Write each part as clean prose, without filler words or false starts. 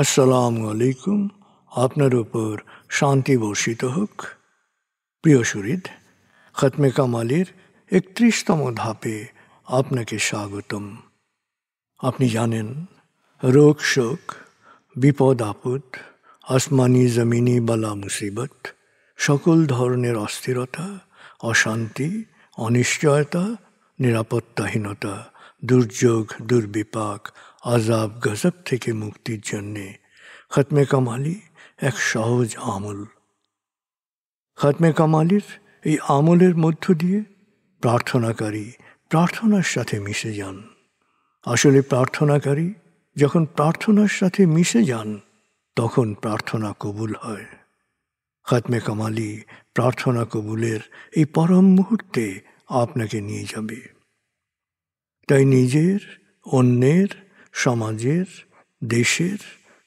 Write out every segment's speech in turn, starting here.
আসসালামু আলাইকুম। আপনার উপর শান্তি বর্ষিত হোক। প্রিয় সুহৃদ, খতমে কামালের ৩১তম ধাপে আপনাকে স্বাগতম। আপনি জানেন, রোগ শোক, বিপদ আপদ, আসমানি জমিনি বালা মুসিবত, সকল ধরনের অস্থিরতা, অশান্তি, অনিশ্চয়তা, নিরাপত্তাহীনতা, দুর্যোগ, দুর্বিপাক, আজাব গজব থেকে মুক্তির জন্যে খতমে কামালি এক সহজ আমল। খতমে কামালির এই আমলের মধ্য দিয়ে প্রার্থনাকারী প্রার্থনার সাথে মিশে যান। আসলে প্রার্থনাকারী যখন প্রার্থনার সাথে মিশে যান, তখন প্রার্থনা কবুল হয়। খতমে কামালি প্রার্থনা কবুলের এই পরম মুহূর্তে আপনাকে নিয়ে যাবে। তাই নিজের, অন্যের, সমাজের, দেশের,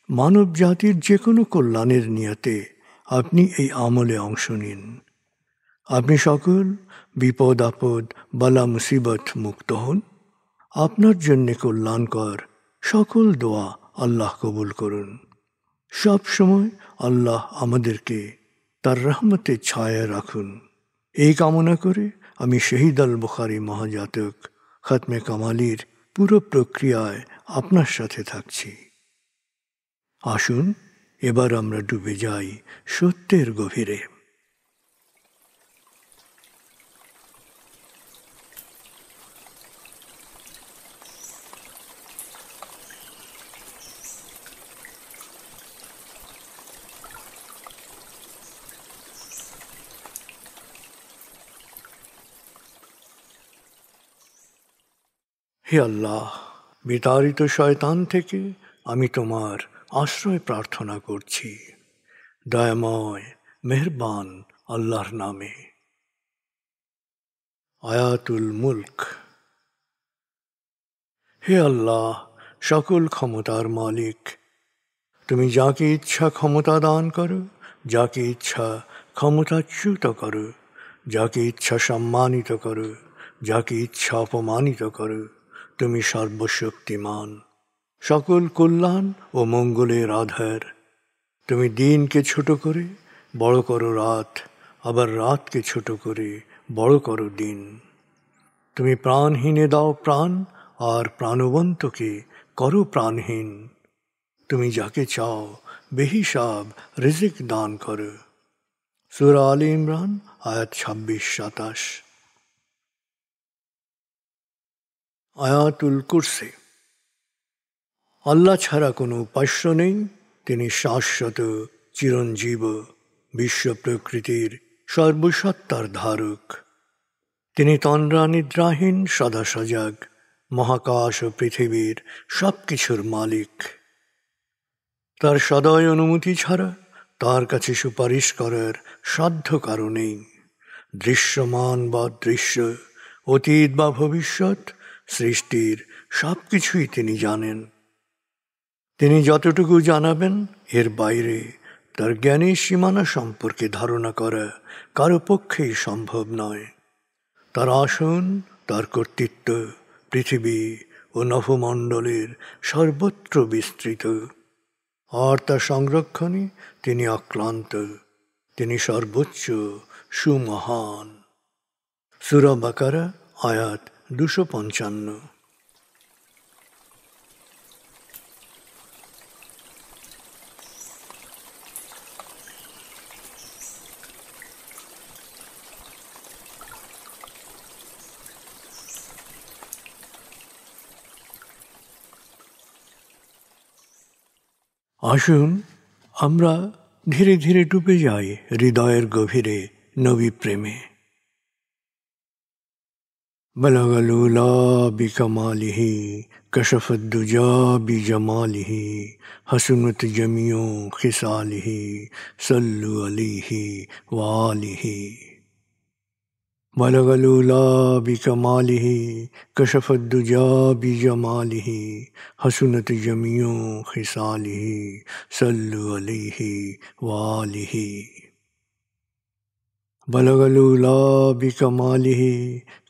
মানব জাতির যে কোনো কল্যাণের নিয়তে আপনি এই আমলে অংশ নিন। আপনি সকল বিপদ আপদ, বালা মুসিবত মুক্ত হন। আপনার জন্যে কল্যাণকর সকল দোয়া আল্লাহ কবুল করুন। সব সময় আল্লাহ আমাদেরকে তার রহমতের ছায়ায় রাখুন। এই কামনা করে আমি শহীদ আল বুখারী মহাজাতক খতমে কামালির পুরো প্রক্রিয়ায় আপনার সাথে থাকছি। আসুন এবার আমরা ডুবে যাই সত্যের গভীরে। হে আল্লাহ, বিতাড়িত শয়তান থেকে আমি তোমার আশ্রয় প্রার্থনা করছি। দয়াময় মেহেরবান আল্লাহর নামে। আয়াতুল মুলক। হে আল্লাহ, সকল ক্ষমতার মালিক, তুমি যাকে ইচ্ছা ক্ষমতা দান করো, যাকে ইচ্ছা ক্ষমতাচ্যুত করো, যাকে ইচ্ছা সম্মানিত করো, যাকে ইচ্ছা অপমানিত করো। তুমি সর্বশক্তিমান, সকল কল্যাণ ও মঙ্গলের আধার। তুমি দিনকে ছোট করে বড় করো রাত, আবার রাতকে ছোট করে বড় করো দিন। তুমি প্রাণহীনে দাও প্রাণ, আর প্রাণবন্তকে করো প্রাণহীন। তুমি যাকে চাও বেহিসাব রিজিক দান করো। সূরা আলে ইমরান আয়াত ২৬-২৭। আয়াতুল কুরসি। আল্লাহ ছাড়া কোনো উপাস্য নেই। তিনি শাশ্বত, চিরঞ্জীব, বিশ্ব প্রকৃতির সর্বসত্তার ধারক। তিনি তন্দ্রা নিদ্রাহীন, সদা সজাগ, মহাকাশ ও পৃথিবীর সব কিছুর মালিক। তার সদয় অনুমতি ছাড়া তার কাছে সুপারিশ করার সাধ্য কারো নেই। দৃশ্যমান বা দৃশ্য, অতীত বা ভবিষ্যৎ, সৃষ্টির সব কিছুই তিনি জানেন। তিনি যতটুকু জানাবেন, এর বাইরে তার জ্ঞানের সীমানা সম্পর্কে ধারণা করা কারো পক্ষেই সম্ভব নয়। তার আসন, তার কর্তৃত্ব পৃথিবী ও নভমণ্ডলের সর্বত্র বিস্তৃত, আর তার সংরক্ষণে তিনি অক্লান্ত। তিনি সর্বোচ্চ, সুমহান। সূরা বাকারা আয়াত ২৫৫। আসুন আমরা ধীরে ধীরে ডুবে যাই হৃদয়ের গভীরে নবী প্রেমে। বলগল উলা বিকমালিহি, কশফত দুজা বিজমালিহি, হসনত জমিও খিসালিহি, সল্লু আলাইহি ওয়ালিহি। بلغ العلا بكماله كشف الدجى بجماله حسنت جميع خصاله صلوا عليه وآله بلغ العلا بكماله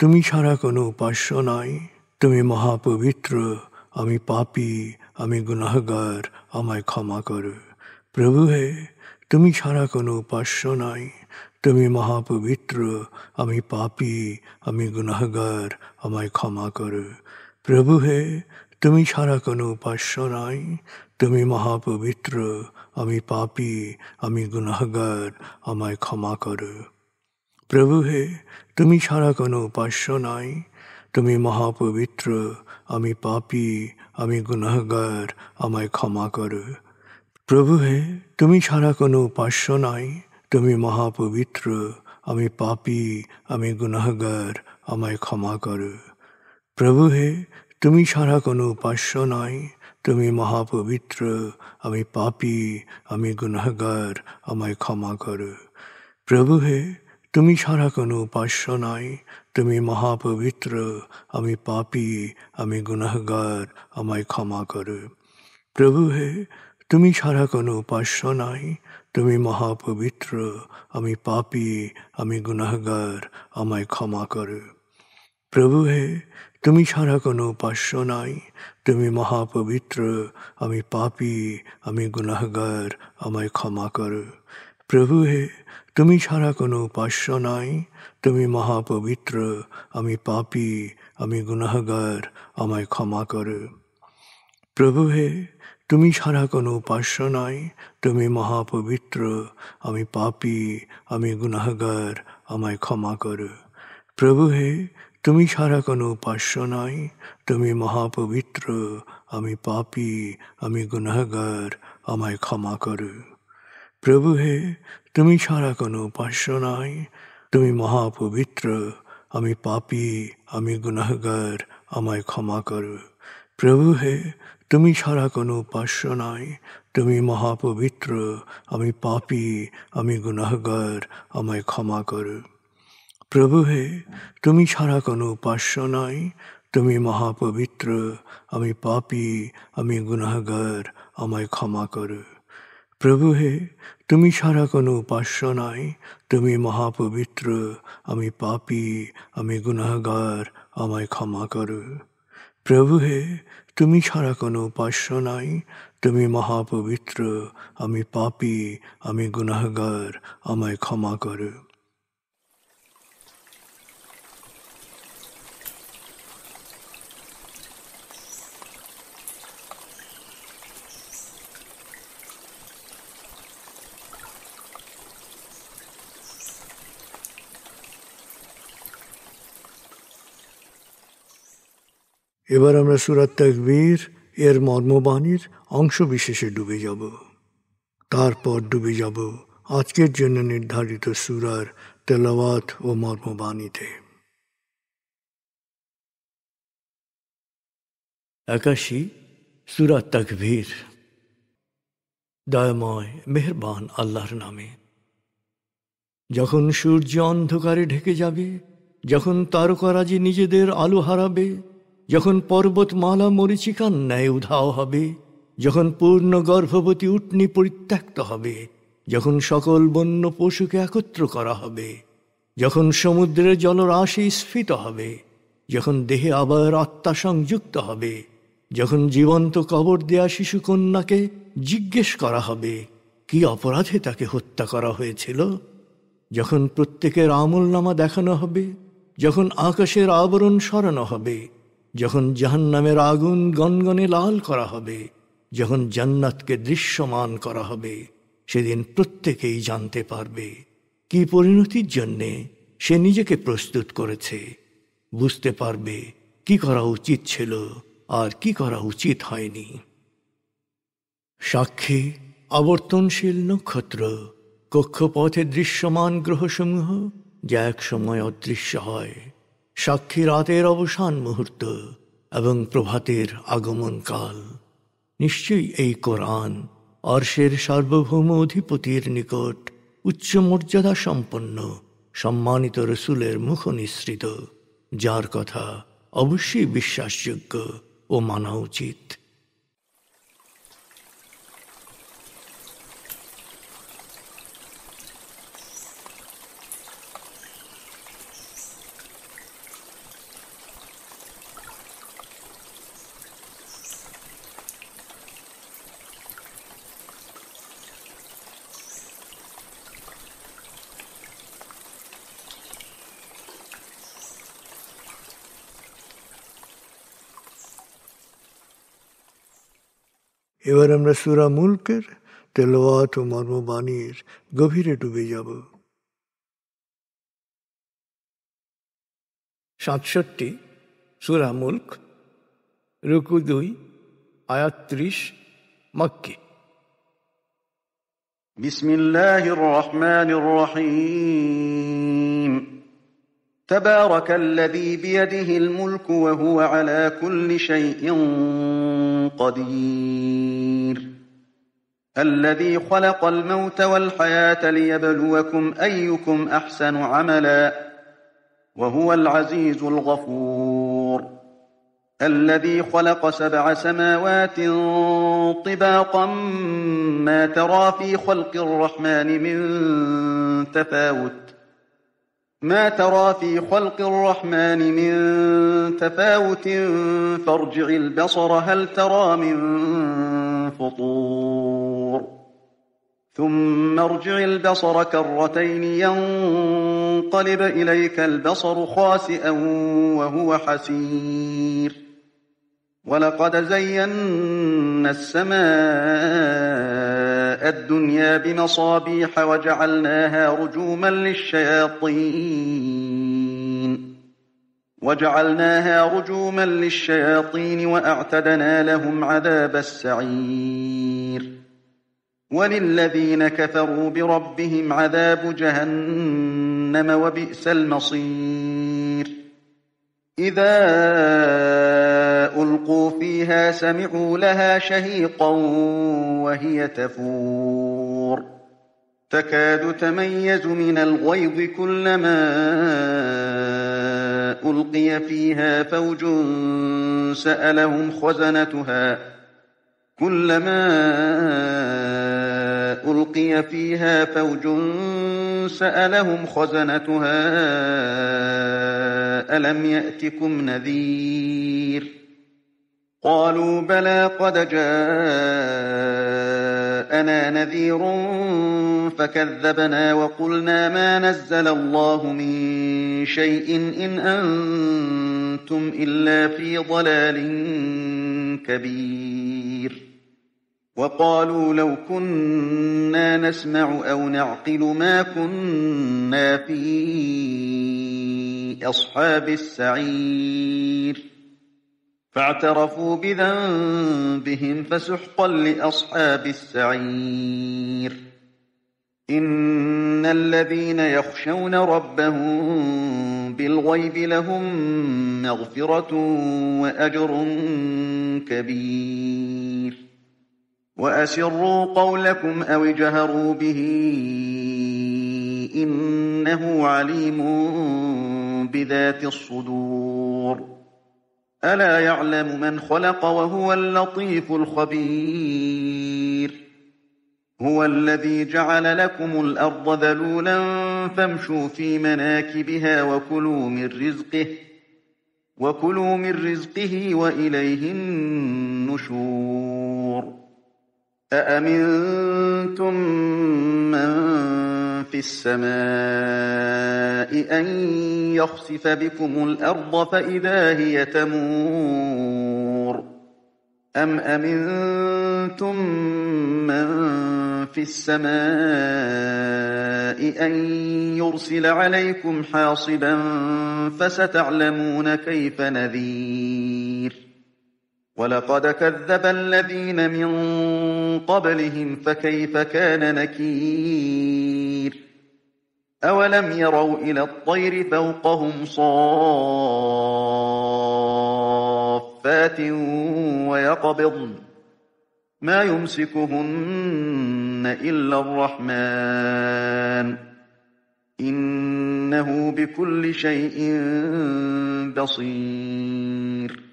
তুমি ছাড়া কোনো উপাস্য নাই। তুমি মহাপবিত্র, আমি পাপী, আমি গুনাহগার, আমায় ক্ষমা করো। প্রভু হে, তুমি ছাড়া কোনো উপাস্য নাই। তুমি মহাপবিত্র, আমি পাপী, আমি গুনাহগার, আমায় ক্ষমা করো। প্রভু হে, তুমি ছাড়া কোনো উপাস্য নাই। তুমি মহাপবিত্র, আমি পাপী, আমি গুনাহগার, আমায় ক্ষমা করো। প্রভু হে, তুমি ছাড়া কোনো উপাস্য নাই। তুমি মহাপবিত্র, আমি পাপী, আমি গুনাহগার, আমায় ক্ষমা করো। প্রভু হে, তুমি ছাড়া কোনো উপাস্য নাই। তুমি মহাপবিত্র, আমি পাপী, আমি গুনাহগার, আমায় ক্ষমা করো। প্রভু হে, তুমি ছাড়া কোনো উপাস্য নাই। তুমি মহাপবিত্র, আমি পাপী, আমি গুনাহগার, আমায় ক্ষমা করো। প্রভু হে, তুমি ছাড়া কোনো উপাস্য নাই। তুমি মহাপবিত্র, আমি পাপী, আমি গুনাহগার, আমায় ক্ষমা করো। প্রভু হে, তুমি ছাড়া কোনো উপাস্য নাই। তুমি মহাপবিত্র, আমি পাপী, আমি গুনাহগার, আমায় ক্ষমা করো। প্রভু হে, তুমি ছাড়া কোনো উপাস্য নাই। তুমি মহাপবিত্র, আমি পাপী, আমি গুনাহগার, আমায় ক্ষমা করো। প্রভু হে, তুমি ছাড়া কোনো উপাস্য নাই। তুমি মহাপবিত্র, আমি পাপী, আমি গুনাহগার, আমায় ক্ষমা করো। প্রভু হে, তুমি ছাড়া কোনো উপাস্য নাই। তুমি মহাপবিত্র, আমি পাপী, আমি গুনাহগার, আমায় ক্ষমা করো। প্রভু হে, তুমি ছাড়া কোনো উপাস্য নাই। তুমি মহাপবিত্র, আমি পাপী, আমি গুনাহগার, আমায় ক্ষমা করো। প্রভু হে, তুমি ছাড়া কোনো উপাস্য নাই। তুমি মহাপবিত্র, আমি পাপী, আমি গুনাহগার, আমায় ক্ষমা করো। প্রভু হে, তুমি ছাড়া কোনো উপাস্য নাই। তুমি মহাপবিত্র, আমি পাপী, আমি গুনাহগার, আমায় ক্ষমা করো। প্রভু হে, তুমি ছাড়া কোনো উপাস্য নাই। তুমি মহাপবিত্র, আমি পাপী, আমি গুনাহগার, আমায় ক্ষমা করো। প্রভু হে, তুমি ছাড়া কোনো উপাস্য নাই। তুমি মহাপবিত্র, আমি পাপী, আমি গুনাহগার, আমায় ক্ষমা করো। প্রভু হে, তুমি ছাড়া কোনো উপাস্য নাই। তুমি মহাপবিত্র, আমি পাপী, আমি গুনাহগার, আমায় ক্ষমা করো। এবার আমরা সূরা তাকবীর এর মর্মবাণীর অংশ বিশেষে ডুবে যাব। তারপর ডুবে যাব আজকের জন্য নির্ধারিত সূরার তেলাওয়াত ও মর্মবাণীতে। 81 সূরা তাকবীর। দয়াময় মেহেরবান আল্লাহর নামে। যখন সূর্য অন্ধকারে ঢেকে যাবে, যখন তারকারাজি নিজেদের আলো হারাবে, যখন পর্বতমালা মরীচিকার ন্যায় উধাও হবে, যখন পূর্ণ গর্ভবতী উটনী পরিত্যক্ত হবে, যখন সকল বন্য পশুকে একত্র করা হবে, যখন সমুদ্রের জলরাশি স্ফীত হবে, যখন দেহে আবার আত্মা সংযুক্ত হবে, যখন জীবন্ত কবর দেয়া শিশুকন্যাকে জিজ্ঞেস করা হবে কি অপরাধে তাকে হত্যা করা হয়েছিল, যখন প্রত্যেকের আমলনামা দেখানো হবে, যখন আকাশের আবরণ সরানো হবে, যখন জাহান্নামের আগুন গনগনে লাল করা হবে, যখন জান্নাতকে দৃশ্যমান করা হবে, সেদিন প্রত্যেকেই জানতে পারবে কি পরিণতির জন্যে সে নিজেকে প্রস্তুত করেছে, বুঝতে পারবে কি করা উচিত ছিল আর কি করা উচিত হয়নি। সাক্ষী আবর্তনশীল নক্ষত্র, কক্ষপথে দৃশ্যমান গ্রহসমূহ যা এক সময় অদৃশ্য হয়, সাক্ষী রাতের অবসান মুহূর্ত এবং প্রভাতের আগমন কাল। নিশ্চয়ই এই কোরআন আরশের সার্বভৌম অধিপতির নিকট উচ্চ মর্যাদা সম্পন্ন সম্মানিত রসুলের মুখ নিঃসৃত, যার কথা অবশ্যই বিশ্বাসযোগ্য ও মানা উচিত। এবার আমরা সূরা মুলকের তেলাওয়াত ও মর্মবাণীর গভীরে ডুবে যাব। 67 সূরা মুলক, রুকু 2, আয়াত 30, মক্কি। বিসমিল্লাহির রহমানির রহিম। تبارك الذي بيده الملك وهو على كل شيء قدير الذي خلق الموت والحياة ليبلوكم أيكم أحسن عملا وهو العزيز الغفور الذي خلق 7 سماوات طباقا ما ترى في خلق الرحمن من تفاوت فارجع البصر هل ترى من فطور ثم ارجع البصر كرتين ينقلب إليك البصر خاسئا وهو حسير ولقد زينا السماء الدنيا بمصابيح وجعلناها رجوما للشياطين وأعتدنا لهم عذاب السعير وللذين كفروا بربهم عذاب جهنم وبئس المصير إذا ألقوا فيها سمعوا لها شهيقا وهي تفور تكاد تميز من الغيظ كلما ألقي فيها فوج سألهم خزنتها ألم يأتكم نذير قالوا بلى قد جاءنا نذير فكذبنا وقلنا ما نزل الله من شيء إن أنتم إلا في ضلال كبير وقالوا لو كنا نسمع أو نعقل ما كنا في أصحاب السعير فاعترفوا بذنبهم فسحقا لأصحاب السعير إن الذين يخشون ربهم بالغيب لهم مغفرة وأجر كبير وأسروا قولكم أو اجهروا به إنه عليم بذات الصدور ألا يعلم من خلق وهو اللطيف الخبير هو الذي جعل لكم الأرض ذلولا فامشوا في مناكبها وكلوا من رزقه وإليه النشور أأمنتم من في السماء أن يخسف بكم الأرض فإذا هي تمور أم أمنتم من في السماء أن يرسل عليكم حاصبا فستعلمون كيف نذير ولقد كذب الذين من قبلهم فكيف كان نكير أولم يروا إلى الطير فوقهم صافات ويقبضن ما يمسكهن إلا الرحمن إنه بكل شيء بصير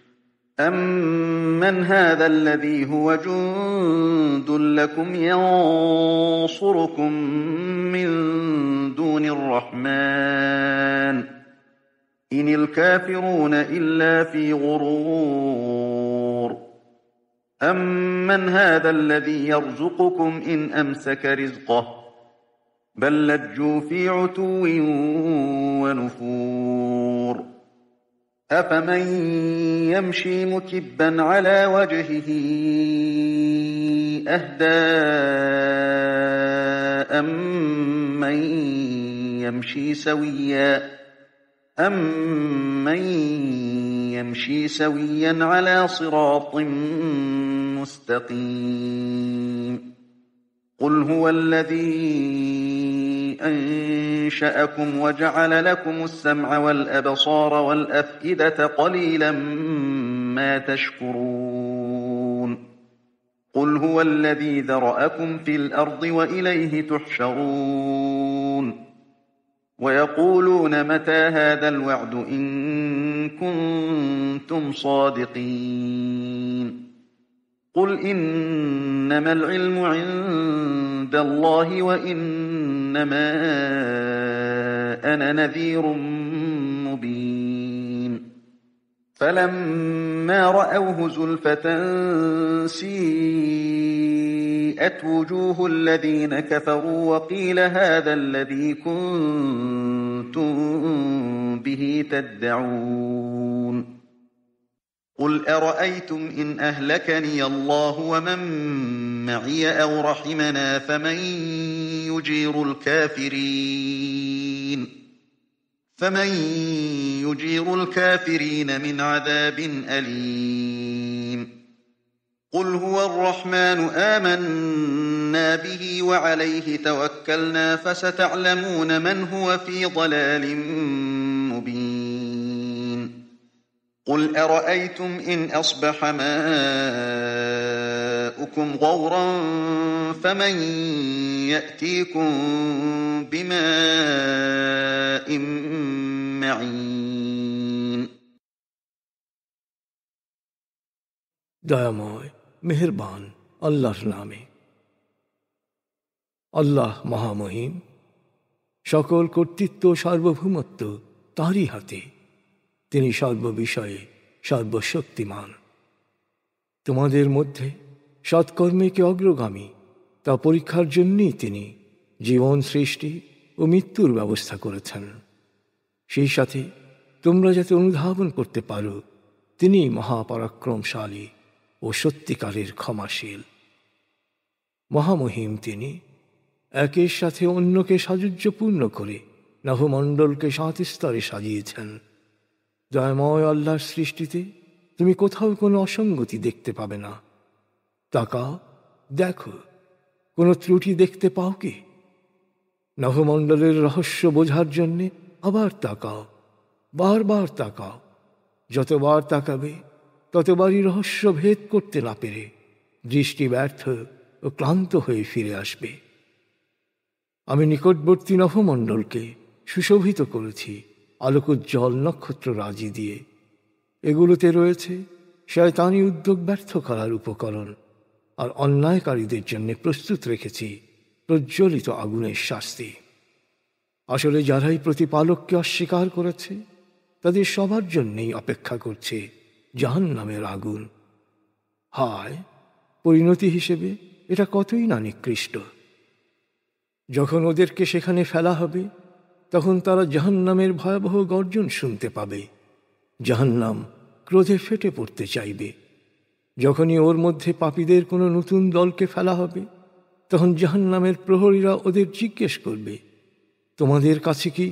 أمن هذا الذي هو جند لكم ينصركم من دون الرحمن إن الكافرون إلا في غرور أمن هذا الذي يرزقكم إن أمسك رزقه بل لجوا في عتو ونفور أفمن يمشي مكبا على وجهه أهدى أمن يمشي سويا على صراط مستقيم قل هو الذي أنشأكم وجعل لكم السمع والأبصار والأفئدة قليلا ما تشكرون قل هو الذي ذرأكم في الأرض وإليه تحشرون ويقولون متى هذا الوعد إن كنتم صادقين قل إنما العلم عند الله وإنما أنا نذير مبين فلما رأوه زلفة سيئت وجوه الذين كفروا وقيل هذا الذي كنتم به تدعون قل أرأيتم إن أهلكني الله ومن معي أو رحمنا فمن يجير الكافرين من عذاب أليم قل هو الرحمن آمنا به وعليه توكلنا فستعلمون من هو في ضلال مبين قل أرأيتم إن أصبح ماؤكم غورا فمن يأتيكم بماء معين দয়াময় মেহেরবান আল্লাহর নামে। আল্লাহ মহামহিম, সকল কর্তৃত্ব সার্বভৌমত্ব তাঁরই হাতে। তিনি সর্ববিষয়ে সর্বশক্তিমান। তোমাদের মধ্যে সৎকর্মীকে অগ্রগামী তা পরীক্ষার জন্যই তিনি জীবন সৃষ্টি ও মৃত্যুর ব্যবস্থা করেছেন। সেই সাথে তোমরা যাতে অনুধাবন করতে পারো তিনি মহাপরাক্রমশালী ও সত্যিকারের ক্ষমাশীল। মহামহিম তিনি একের সাথে অন্যকে সাযুজ্যপূর্ণ করে নভমণ্ডলকে ৭ স্তরে সাজিয়েছেন। দয়াময় আল্লাহর সৃষ্টিতে তুমি কোথাও কোনো অসঙ্গতি দেখতে পাবে না। তাকাও, দেখো, কোনো ত্রুটি দেখতে পাও কি? নভমণ্ডলের রহস্য বোঝার জন্যে আবার তাকাও, বারবার তাকাও। যতবার তাকাবে ততবারই রহস্য ভেদ করতে না পেরে দৃষ্টি ব্যর্থ ও ক্লান্ত হয়ে ফিরে আসবে। আমি নিকটবর্তী নভমণ্ডলকে সুশোভিত করেছি আলোকোজ্জ্বল নক্ষত্র রাজি দিয়ে। এগুলোতে রয়েছে শয়তানি উদ্যোগ ব্যর্থ করার উপকরণ, আর অন্যায়কারীদের জন্য প্রস্তুত রেখেছি প্রজ্বলিত আগুনের শাস্তি। আসলে যারাই প্রতিপালককে অস্বীকার করেছে তাদের সবার জন্যেই অপেক্ষা করছে জাহান্নামের আগুন। হায়, পরিণতি হিসেবে এটা কতই না নিকৃষ্ট। যখন ওদেরকে সেখানে ফেলা হবে তখন তারা জাহান্নামের ভয়াবহ গর্জন শুনতে পাবে। জাহান্নাম ক্রোধে ফেটে পড়তে চাইবে। যখনই ওর মধ্যে পাপীদের কোনো নতুন দলকে ফেলা হবে তখন জাহান্নামের প্রহরীরা ওদের জিজ্ঞেস করবে, তোমাদের কাছে কি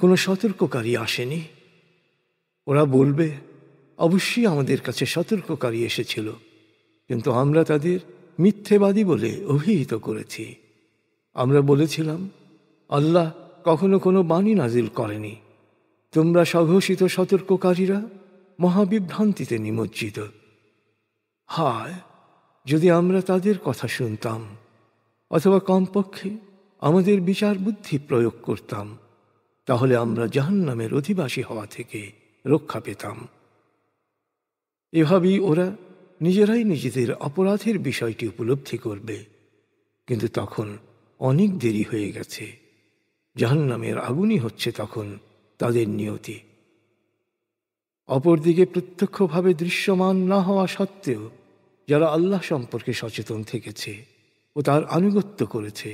কোনো সতর্ককারী আসেনি? ওরা বলবে, অবশ্যই আমাদের কাছে সতর্ককারী এসেছিল, কিন্তু আমরা তাদের মিথ্যেবাদী বলে অভিহিত করেছি। আমরা বলেছিলাম, আল্লাহ কখনো কোনো বাণী নাজিল করেনি। তোমরা স্বঘোষিত সতর্ককারীরা মহাবিভ্রান্তিতে নিমজ্জিত। হায়, যদি আমরা তাদের কথা শুনতাম অথবা কমপক্ষে আমাদের বিচার বুদ্ধি প্রয়োগ করতাম, তাহলে আমরা জাহান্নামের অধিবাসী হওয়া থেকে রক্ষা পেতাম। এভাবেই ওরা নিজেরাই নিজেদের অপরাধের বিষয়টি উপলব্ধি করবে, কিন্তু তখন অনেক দেরি হয়ে গেছে। জাহান্নামের আগুনই হচ্ছে তখন তাদের নিয়তি। অপরদিকে প্রত্যক্ষভাবে দৃশ্যমান না হওয়া সত্ত্বেও যারা আল্লাহ সম্পর্কে সচেতন থেকেছে ও তার আনুগত্য করেছে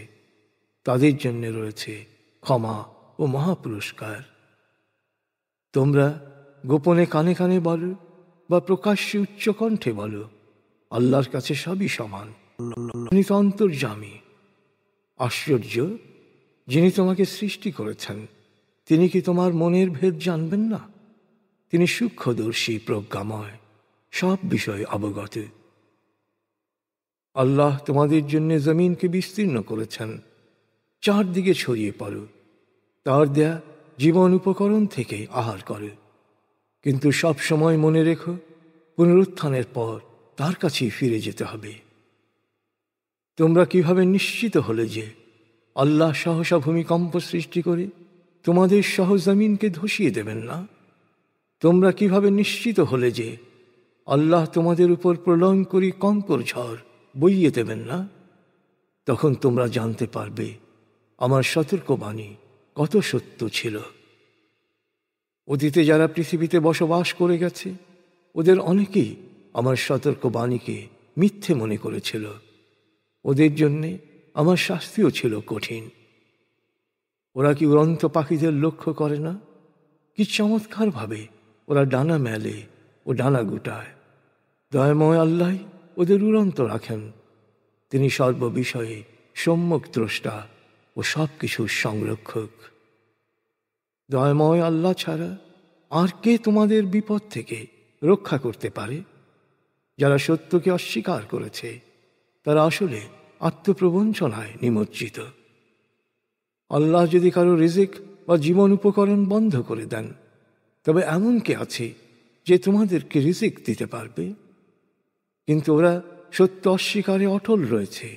তাদের জন্য রয়েছে ক্ষমা ও মহাপুরস্কার। তোমরা গোপনে কানে কানে বলো বা প্রকাশ্যে উচ্চকণ্ঠে বলো, আল্লাহর কাছে সবই সমান। তিনি তো অন্তর্যামী। আশ্চর্য, যিনি তোমাকে সৃষ্টি করেছেন তিনি কি তোমার মনের ভেদ জানবেন না? তিনি সূক্ষ্মদর্শী, প্রজ্ঞাময়, সব বিষয়ে অবগত। আল্লাহ তোমাদের জন্য জমিনকে বিস্তীর্ণ করেছেন, চারদিকে ছড়িয়ে পড়ো, তার দেয়া জীবন উপকরণ থেকে আহার করো। কিন্তু সব সময় মনে রেখো, পুনরুত্থানের পর তার কাছেই ফিরে যেতে হবে। তোমরা কিভাবে নিশ্চিত হলে যে আল্লাহ সহসা ভূমিকম্প সৃষ্টি করে তোমাদের সহ জমিনকে ধসিয়ে দেবেন না? তোমরা কিভাবে নিশ্চিত হলে যে আল্লাহ তোমাদের উপর প্রলয়ঙ্করী কঙ্কর ঝড় বইয়ে দেবেন না? তখন তোমরা জানতে পারবে আমার সতর্কবাণী কত সত্য ছিল। অতীতে যারা পৃথিবীতে বসবাস করে গেছে ওদের অনেকেই আমার সতর্কবাণীকে মিথ্যে মনে করেছিল। ওদের জন্যে আমার শাস্তিও ছিল কঠিন। ওরা কি উড়ন্ত পাখিদের লক্ষ্য করে না? কি চমৎকারভাবে ওরা ডানা মেলে ও ডানা গুটায়। দয়াময় আল্লাহ ওদের উড়ন্ত রাখেন। তিনি সর্ববিষয়ে সম্যক দ্রষ্টা ও সব কিছুর সংরক্ষক। দয়াময় আল্লাহ ছাড়া আর কে তোমাদের বিপদ থেকে রক্ষা করতে পারে? যারা সত্যকে অস্বীকার করেছে তারা আসলে আত্মপ্রবঞ্চনায় নিমজ্জিত। আল্লাহ যদি কারো রিজিক বা জীবন উপকরণ বন্ধ করে দেন, তবে এমন কে আছে যে তোমাদেরকে রিজিক দিতে পারবে? কিন্তু ওরা সত্য অস্বীকারে অটল রয়েছে,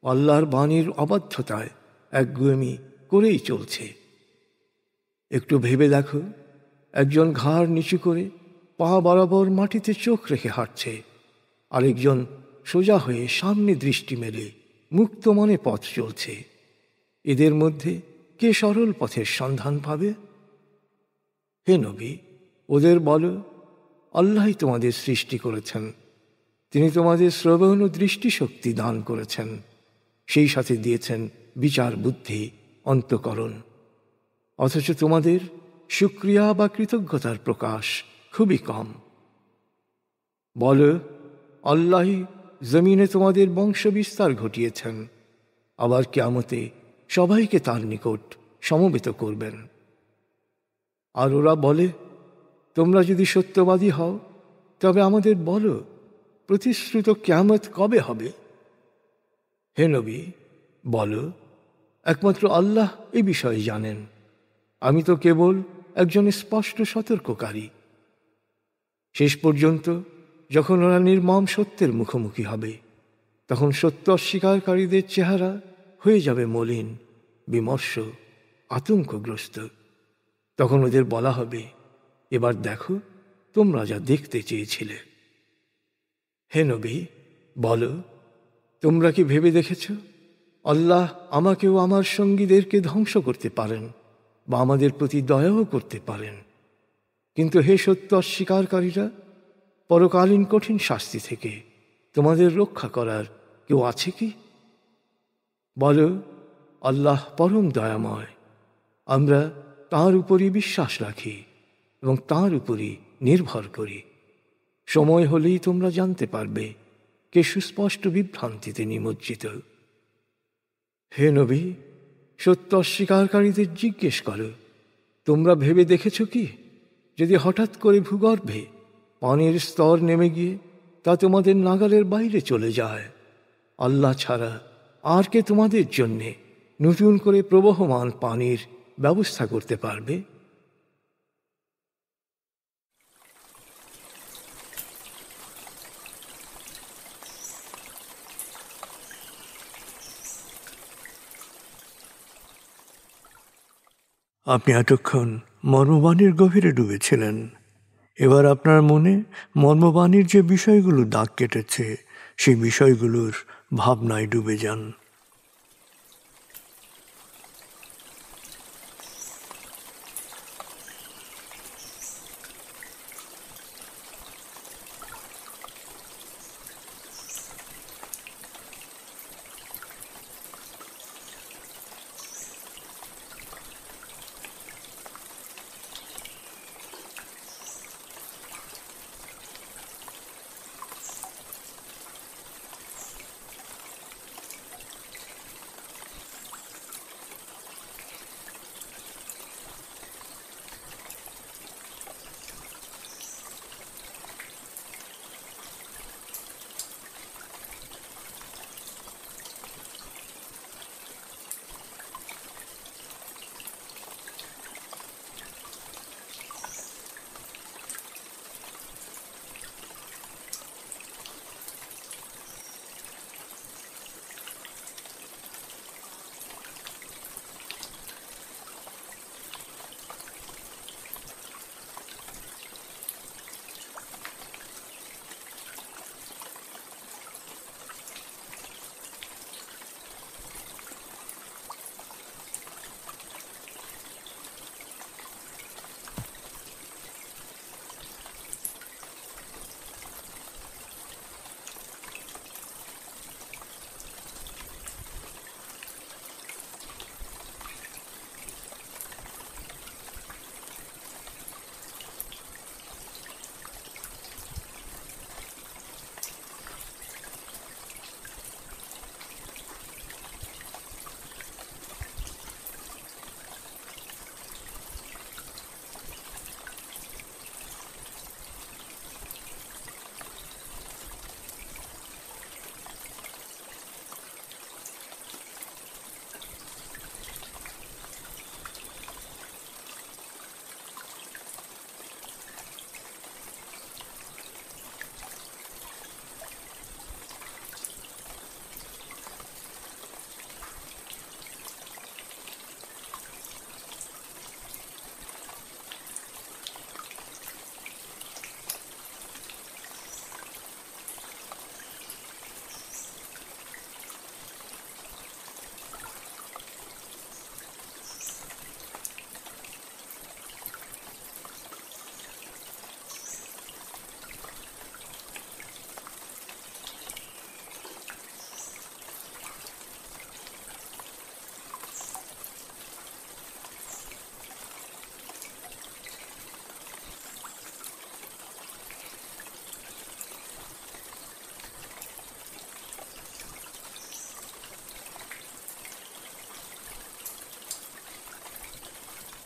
আল্লাহর বাণীর অবাধ্যতায় একগুঁয়েমি করেই চলছে। একটু ভেবে দেখো, একজন ঘাড় নিচু করে পা বরাবর মাটিতে চোখ রেখে হাঁটছে, আরেকজন সোজা হয়ে সামনে দৃষ্টি মেলে মুক্ত মনে পথ চলছে। এদের মধ্যে কে সরল পথের সন্ধান পাবে? হে নবী, ওদের বলো, আল্লাহই তোমাদের সৃষ্টি করেছেন। তিনি তোমাদের শ্রবণ ও দৃষ্টিশক্তি দান করেছেন, সেই সাথে দিয়েছেন বিচার বুদ্ধি, অন্তঃকরণ। অথচ তোমাদের শুকরিয়া বা কৃতজ্ঞতার প্রকাশ খুবই কম। বলো, আল্লাহই জমিনে তোমাদের বংশ বিস্তার ঘটিয়েছেন, আবার কিয়ামতে সবাইকে তার নিকট সমবেত করবেন। আর ওরা বলে, তোমরা যদি সত্যবাদী হও তবে আমাদের বলো, প্রতিশ্রুত কিয়ামত কবে হবে? হে নবী, বলো, একমাত্র আল্লাহ এই বিষয়ে জানেন। আমি তো কেবল একজন স্পষ্ট সতর্ককারী। শেষ পর্যন্ত যখন ওরা নির্মম সত্যের মুখোমুখি হবে, তখন সত্য অস্বীকারীদের চেহারা হয়ে যাবে মলিন, বিমর্ষ, আতঙ্কগ্রস্ত। তখন ওদের বলা হবে, এবার দেখো তোমরা যা দেখতে চেয়েছিলে। হে নবী, বলো, তোমরা কি ভেবে দেখেছ আল্লাহ আমাকেও আমার সঙ্গীদেরকে ধ্বংস করতে পারেন বা আমাদের প্রতি দয়াও করতে পারেন? কিন্তু হে সত্য অস্বীকারীরা, পরকালীন কঠিন শাস্তি থেকে তোমাদের রক্ষা করার কেউ আছে কি? বলো, আল্লাহ পরম দয়াময়, আমরা তাঁর উপরই বিশ্বাস রাখি এবং তাঁর উপরই নির্ভর করি। সময় হলেই তোমরা জানতে পারবে কে সুস্পষ্ট বিভ্রান্তিতে নিমজ্জিত। হে নবী, সত্য অস্বীকারীদের জিজ্ঞেস করো, তোমরা ভেবে দেখেছ কি যদি হঠাৎ করে ভূগর্ভে পানির স্তর নেমে গিয়ে তা তোমাদের নাগালের বাইরে চলে যায়, আল্লাহ ছাড়া আর কে তোমাদের জন্যে নতুন করে প্রবহমান পানির ব্যবস্থা করতে পারবে? আপনি এতক্ষণ মর্মবাণীর গভীরে ডুবেছিলেন। এবার আপনার মনে মর্মবাণীর যে বিষয়গুলো দাগ কেটেছে সেই বিষয়গুলোর ভাবনায় ডুবে যান।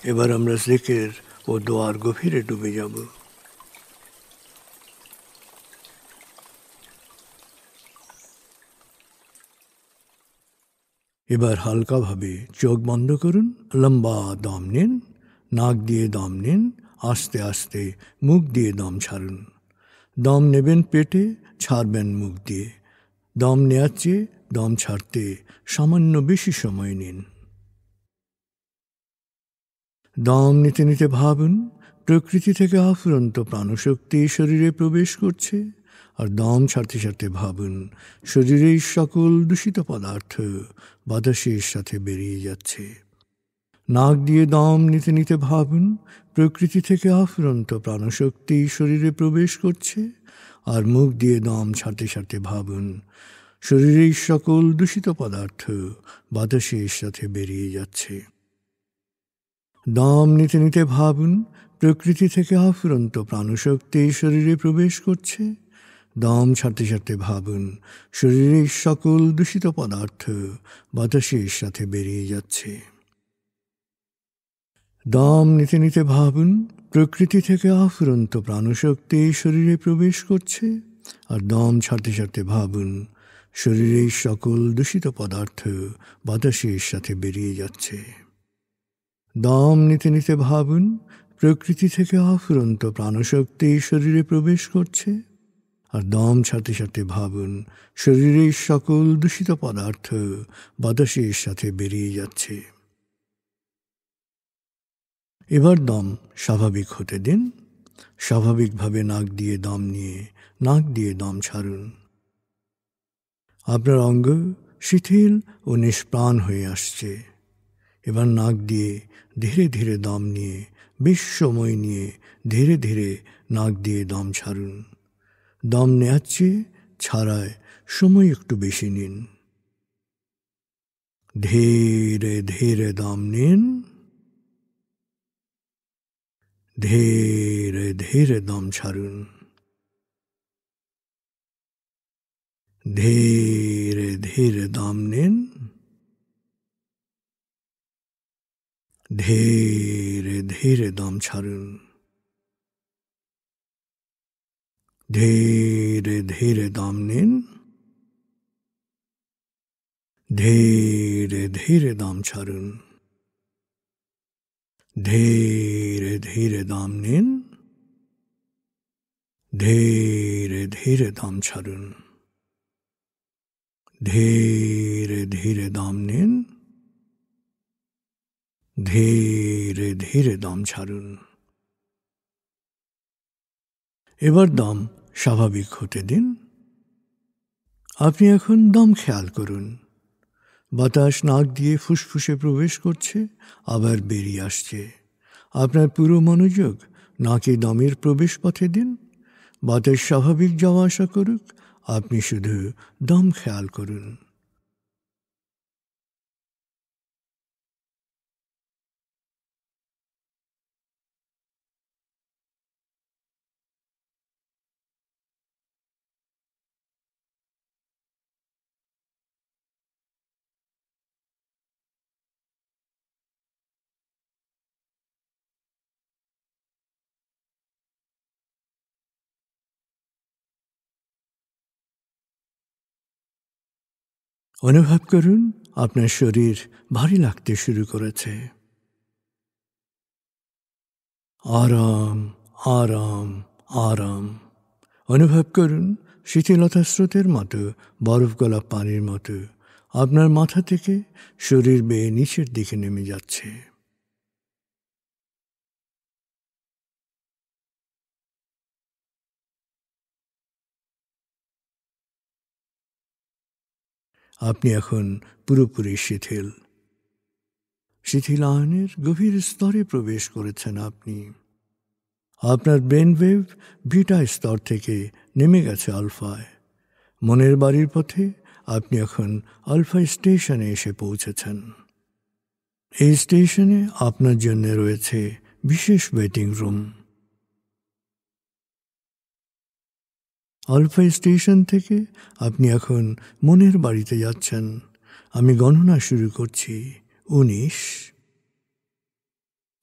এবার আমরা জিকির ও দোয়ার গভীরে ডুবে যাব। এবার হালকাভাবে চোখ বন্ধ করুন, লম্বা দম নিন, নাক দিয়ে দম নিন, আস্তে আস্তে মুখ দিয়ে দম ছাড়ুন। দম নেবেন পেটে, ছাড়বেন মুখ দিয়ে। দম নেওয়ার চেয়ে দম ছাড়তে সামান্য বেশি সময় নিন। দম নিতে নিতে ভাবুন প্রকৃতি থেকে আফুরন্ত প্রাণশক্তি শরীরে প্রবেশ করছে, আর দম ছাড়তে ছাড়তে ভাবুন শরীরের সকল দূষিত পদার্থ বাতাসের সাথে বেরিয়ে যাচ্ছে। নাক দিয়ে দম নিতে নিতে ভাবুন প্রকৃতি থেকে আফুরন্ত প্রাণশক্তি শরীরে প্রবেশ করছে, আর মুখ দিয়ে দম ছাড়তে ছাড়তে ভাবুন শরীরের সকল দূষিত পদার্থ বাতাসের সাথে বেরিয়ে যাচ্ছে। দম নিতে নিতে ভাবুন প্রকৃতি থেকে আফুরন্ত প্রাণশক্তি শরীরে প্রবেশ করছে। দম ছাড়তে ছাড়তে ভাবুন শরীরের সকল দূষিত পদার্থ বাতাসের সাথে বেরিয়ে যাচ্ছে। দম নিতে নিতে ভাবুন প্রকৃতি থেকে আফুরন্ত প্রাণশক্তি শরীরে প্রবেশ করছে, আর দম ছাড়তে ছাড়তে ভাবুন শরীরের সকল দূষিত পদার্থ বাতাসের সাথে বেরিয়ে যাচ্ছে। দম নিতে নিতে ভাবুন প্রকৃতি থেকে আফুরন্ত প্রাণশক্তি শরীরে প্রবেশ করছে, আর দম ছাড়তে ছাড়তে ভাবুন শরীরের সকল দূষিত পদার্থ বাতাসের সাথে বেরিয়ে যাচ্ছে। এবার দম স্বাভাবিক হতে দিন। স্বাভাবিকভাবে নাক দিয়ে দম নিয়ে নাক দিয়ে দম ছাড়ুন। আপনার অঙ্গ শিথিল ও নিষ্প্রাণ হয়ে আসছে। এবার নাক দিয়ে ধীরে ধীরে দম নিয়ে বেশ সময় নিয়ে ধীরে ধীরে নাক দিয়ে দম ছাড়ুন। দম নেওয়ার চেয়ে ছাড়ায় সময় একটু বেশি নিন। ধীরে ধীরে দম নিন, ধীরে ধীরে দম ছাড়ুন। ধীরে ধীরে দম নিন, ধীরে ধীরে দম ছাড়ুন। ধীরে ধীরে দম নিন, ধীরে ধীরে দম ছাড়ুন। ধীরে ধীরে দম নিন, ধীরে ধীরে দম ছাড়ুন। ধীরে ধীরে দম নিন, ধীরে ধীরে দম ছাড়ুন। এবার দম স্বাভাবিক হতে দিন। আপনি এখন দম খেয়াল করুন। বাতাস নাক দিয়ে ফুসফুসে প্রবেশ করছে, আবার বেরিয়ে আসছে। আপনার পুরো মনোযোগ নাকে দমের প্রবেশ পথে দিন। বাতাস স্বাভাবিক যাওয়া আসা করুক, আপনি শুধু দম খেয়াল করুন। অনুভব করুন আপনার শরীর ভারী লাগতে শুরু করেছে। আরাম আরাম আরাম অনুভব করুন শীতলতা স্রোতের মতো, বরফ গলা পানির মতো আপনার মাথা থেকে শরীর বেয়ে নিচের দিকে নেমে যাচ্ছে। আপনি এখন পুরোপুরি শিথিল। শিথিলায়নের গভীর স্তরে প্রবেশ করেছেন আপনি। আপনার ব্রেন ওয়েভ বিটা স্তর থেকে নেমে গেছে আলফায়। মনের বাড়ির পথে আপনি এখন আলফা স্টেশনে এসে পৌঁছেছেন। এই স্টেশনে আপনার জন্য রয়েছে বিশেষ ওয়েটিং রুম। আলফা স্টেশন থেকে আপনি এখন মনের বাড়িতে যাচ্ছেন। আমি গণনা শুরু করছি। 19,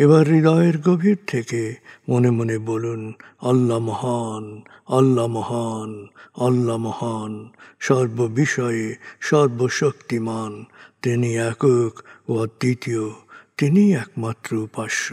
এবার হৃদয়ের গভীর থেকে মনে মনে বলুন, আল্লাহ মহান, আল্লাহ মহান, আল্লাহ মহান, সর্ববিষয়ে সর্বশক্তিমান। তিনি একক ও অদ্বিতীয়, তিনি একমাত্র উপাস্য।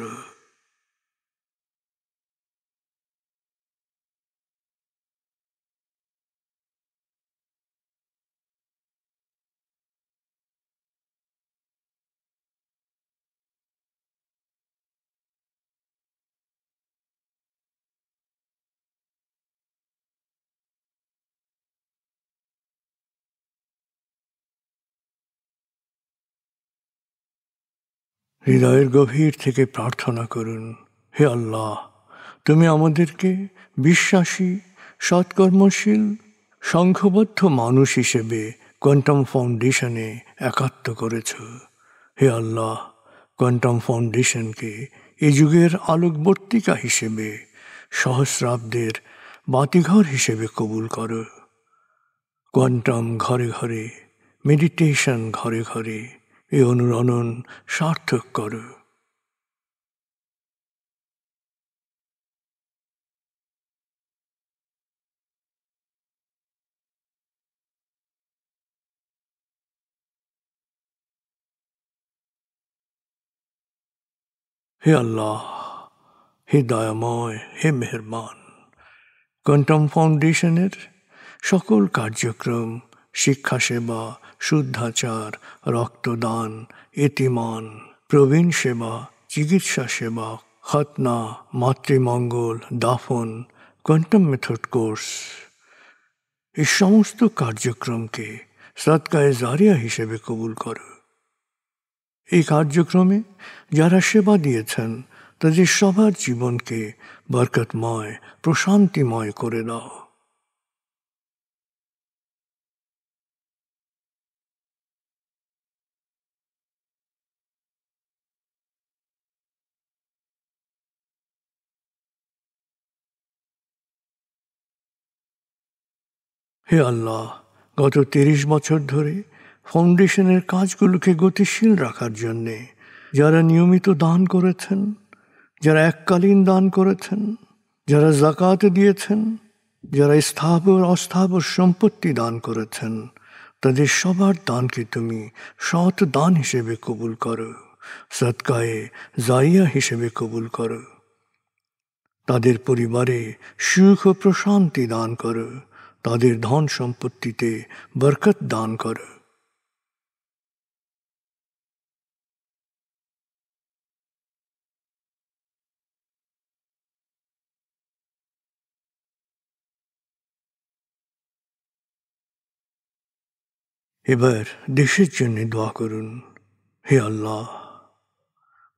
হৃদয়ের গভীর থেকে প্রার্থনা করুন, হে আল্লাহ, তুমি আমাদেরকে বিশ্বাসী, সৎকর্মশীল, সংঘবদ্ধ মানুষ হিসেবে কোয়ান্টাম ফাউন্ডেশনে একাত্ম করেছ। হে আল্লাহ, কোয়ান্টাম ফাউন্ডেশনকে এ যুগের আলোকবর্তিকা হিসেবে, সহস্রাব্দের বাতিঘর হিসেবে কবুল করো। কোয়ান্টাম ঘরে ঘরে, মেডিটেশন ঘরে ঘরে, এ অনুরণন সার্থক করো। হে আল্লাহ, হে দয়াময়, হে মেহেরবান, কোয়ান্টাম ফাউন্ডেশনের সকল কার্যক্রম, শিক্ষা সেবা, শুদ্ধাচার, রক্তদান, এতিমান, প্রবীণ সেবা, চিকিৎসা সেবা, খতনা, মাতৃমঙ্গল, দাফন, কোয়ান্টাম মেথড কোর্স, এই সমস্ত কার্যক্রমকে সদকায়ে জারিয়া হিসেবে কবুল করো। এই কার্যক্রমে যারা সেবা দিয়েছেন তাদের সবার জীবনকে বরকতময়, প্রশান্তিময় করে দাও। হে আল্লাহ, গত ৩০ বছর ধরে ফাউন্ডেশনের কাজগুলোকে গতিশীল রাখার জন্যে যারা নিয়মিত দান করেছেন, যারা এককালীন দান করেছেন, যারা জাকাত দিয়েছেন, যারা স্থাবর অস্থাবর সম্পত্তি দান করেছেন, তাদের সবার দানকে তুমি সৎ দান হিসেবে কবুল করো, সদকায়ে জারিয়া হিসেবে কবুল করো। তাদের পরিবারে সুখ ও প্রশান্তি দান করো, তাদের ধন সম্পত্তিতে বরকত দান করো। এবার দেশের জন্য দোয়া করুন। হে আল্লাহ,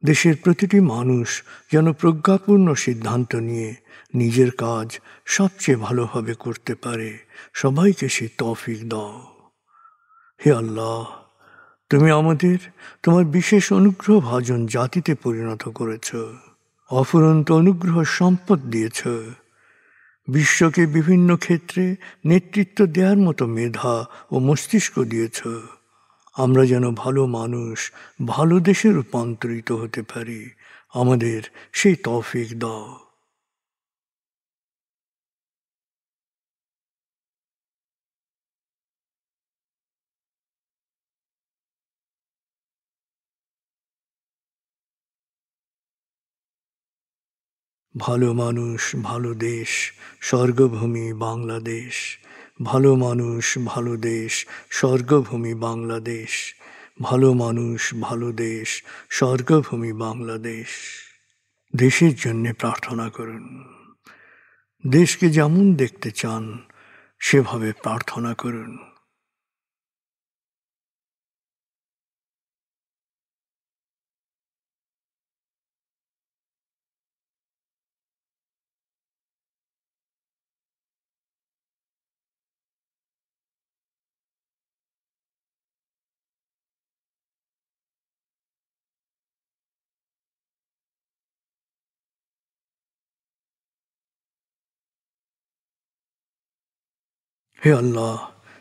দেশের প্রতিটি মানুষ যেন প্রজ্ঞাপূর্ণ সিদ্ধান্ত নিয়ে নিজের কাজ সবচেয়ে ভালোভাবে করতে পারে, সবাইকে সে তৌফিক দাও। হে আল্লাহ, তুমি আমাদের তোমার বিশেষ অনুগ্রহ ভাজন জাতিতে পরিণত করেছ, অফুরন্ত অনুগ্রহ সম্পদ দিয়েছ, বিশ্বকে বিভিন্ন ক্ষেত্রে নেতৃত্ব দেওয়ার মতো মেধা ও মস্তিষ্ক দিয়েছ। আমরা যেন ভালো মানুষ, ভালো দেশে রূপান্তরিত হতে পারি, আমাদের সেই তৌফিক দাও। ভালো মানুষ, ভালো দেশ, স্বর্গভূমি বাংলাদেশ। ভালো মানুষ, ভালো দেশ, স্বর্গভূমি বাংলাদেশ। ভালো মানুষ, ভালো দেশ, স্বর্গভূমি বাংলাদেশ। দেশের জন্য প্রার্থনা করুন। দেশকে যেমন দেখতে চান সেভাবে প্রার্থনা করুন। হে আল্লাহ,